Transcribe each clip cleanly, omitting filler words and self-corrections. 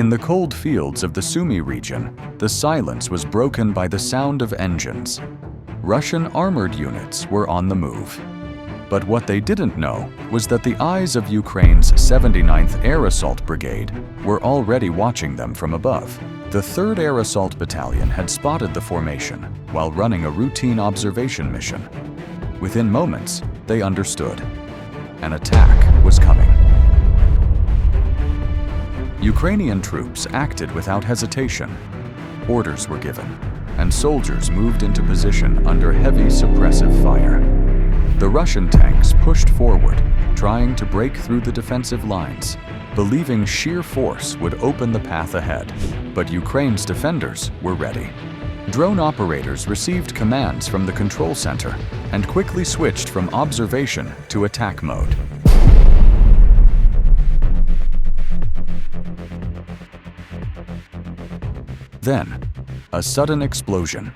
In the cold fields of the Sumi region, the silence was broken by the sound of engines. Russian armored units were on the move. But what they didn't know was that the eyes of Ukraine's 79th Air Assault Brigade were already watching them from above. The 3rd Air Assault Battalion had spotted the formation while running a routine observation mission. Within moments, they understood. An attack was coming. Ukrainian troops acted without hesitation. Orders were given, and soldiers moved into position under heavy suppressive fire. The Russian tanks pushed forward, trying to break through the defensive lines, believing sheer force would open the path ahead. But Ukraine's defenders were ready. Drone operators received commands from the control center and quickly switched from observation to attack mode. Then, a sudden explosion.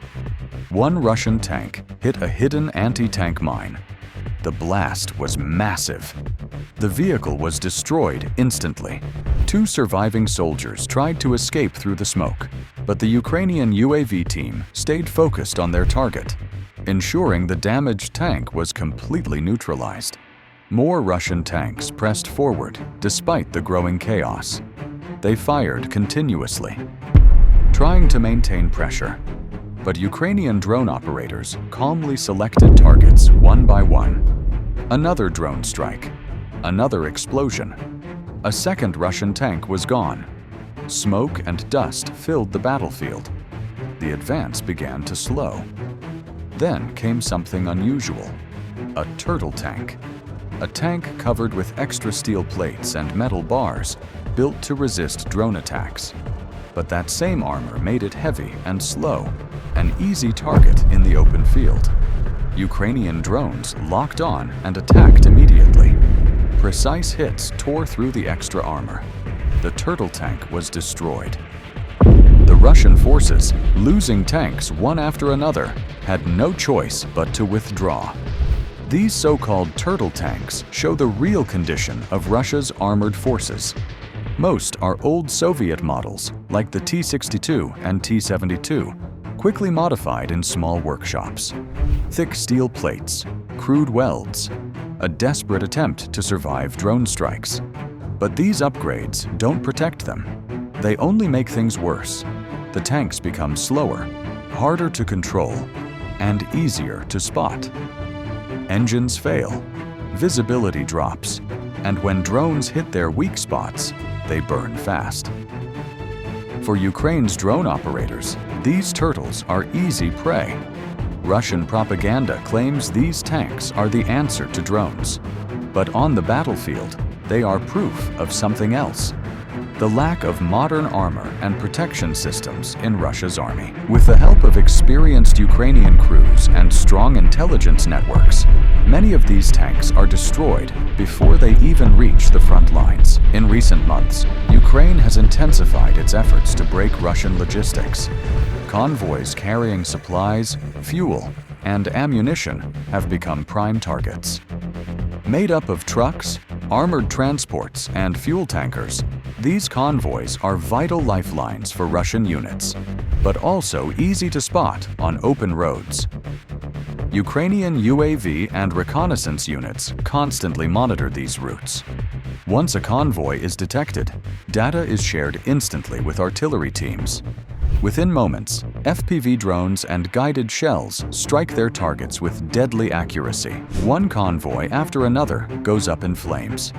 One Russian tank hit a hidden anti-tank mine. The blast was massive. The vehicle was destroyed instantly. 2 surviving soldiers tried to escape through the smoke, but the Ukrainian UAV team stayed focused on their target, ensuring the damaged tank was completely neutralized. More Russian tanks pressed forward despite the growing chaos. They fired continuously, trying to maintain pressure. But Ukrainian drone operators calmly selected targets one by one. Another drone strike, another explosion. A second Russian tank was gone. Smoke and dust filled the battlefield. The advance began to slow. Then came something unusual: a turtle tank. A tank covered with extra steel plates and metal bars, built to resist drone attacks. But that same armor made it heavy and slow, an easy target in the open field. Ukrainian drones locked on and attacked immediately. Precise hits tore through the extra armor. The turtle tank was destroyed. The Russian forces, losing tanks one after another, had no choice but to withdraw. These so-called turtle tanks show the real condition of Russia's armored forces. Most are old Soviet models, like the T-62 and T-72, quickly modified in small workshops. Thick steel plates, crude welds, a desperate attempt to survive drone strikes. But these upgrades don't protect them. They only make things worse. The tanks become slower, harder to control, and easier to spot. Engines fail, visibility drops, and when drones hit their weak spots, they burn fast. For Ukraine's drone operators, these turtles are easy prey. Russian propaganda claims these tanks are the answer to drones. But on the battlefield, they are proof of something else: the lack of modern armor and protection systems in Russia's army. With the help of experienced Ukrainian crews and strong intelligence networks, many of these tanks are destroyed before they even reach the front lines. In recent months, Ukraine has intensified its efforts to break Russian logistics. Convoys carrying supplies, fuel, and ammunition have become prime targets. Made up of trucks, armored transports, and fuel tankers, these convoys are vital lifelines for Russian units, but also easy to spot on open roads. Ukrainian UAV and reconnaissance units constantly monitor these routes. Once a convoy is detected, data is shared instantly with artillery teams. Within moments, FPV drones and guided shells strike their targets with deadly accuracy. One convoy after another goes up in flames.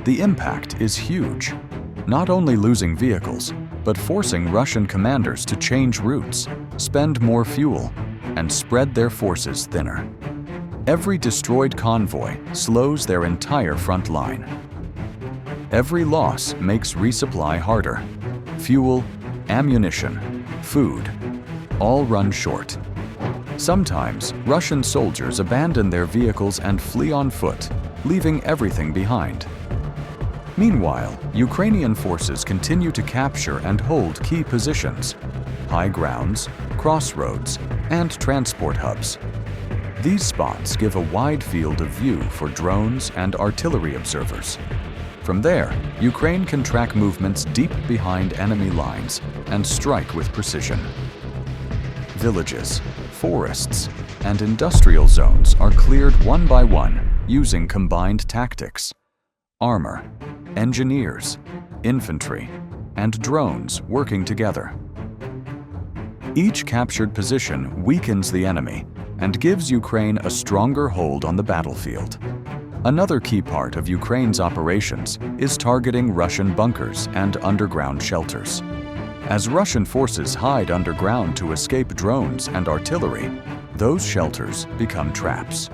The impact is huge, not only losing vehicles, but forcing Russian commanders to change routes, spend more fuel, and spread their forces thinner. Every destroyed convoy slows their entire front line. Every loss makes resupply harder. Fuel, ammunition, food, all run short. Sometimes, Russian soldiers abandon their vehicles and flee on foot, leaving everything behind. Meanwhile, Ukrainian forces continue to capture and hold key positions: high grounds, crossroads, and transport hubs. These spots give a wide field of view for drones and artillery observers. From there, Ukraine can track movements deep behind enemy lines and strike with precision. Villages, forests, and industrial zones are cleared one by one using combined tactics. Armor, engineers, infantry, and drones working together. Each captured position weakens the enemy and gives Ukraine a stronger hold on the battlefield. Another key part of Ukraine's operations is targeting Russian bunkers and underground shelters. As Russian forces hide underground to escape drones and artillery, those shelters become traps.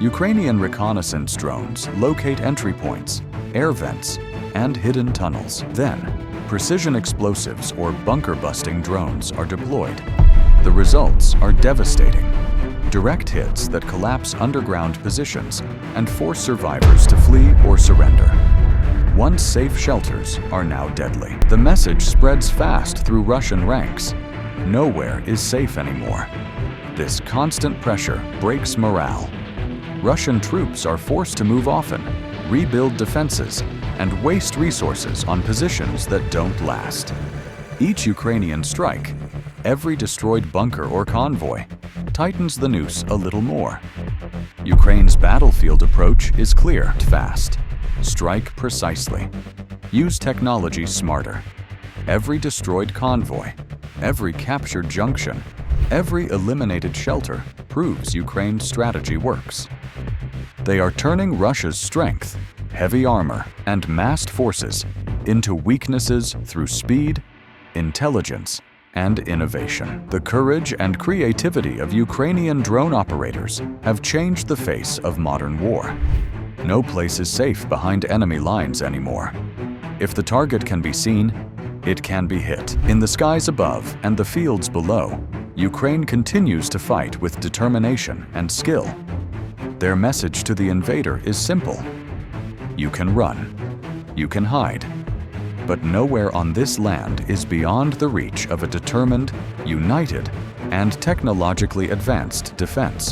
Ukrainian reconnaissance drones locate entry points, air vents, and hidden tunnels. Then, precision explosives or bunker-busting drones are deployed. The results are devastating. Direct hits that collapse underground positions and force survivors to flee or surrender. Once safe shelters are now deadly. The message spreads fast through Russian ranks. Nowhere is safe anymore. This constant pressure breaks morale. Russian troops are forced to move often, rebuild defenses, and waste resources on positions that don't last. Each Ukrainian strike, every destroyed bunker or convoy, tightens the noose a little more. Ukraine's battlefield approach is clear: fast, strike precisely, use technology smarter. Every destroyed convoy, every captured junction, every eliminated shelter proves Ukraine's strategy works. They are turning Russia's strength, heavy armor, and massed forces into weaknesses through speed, intelligence, and innovation. The courage and creativity of Ukrainian drone operators have changed the face of modern war. No place is safe behind enemy lines anymore. If the target can be seen, it can be hit. In the skies above and the fields below, Ukraine continues to fight with determination and skill. Their message to the invader is simple: you can run, you can hide, but nowhere on this land is beyond the reach of a determined, united, and technologically advanced defense.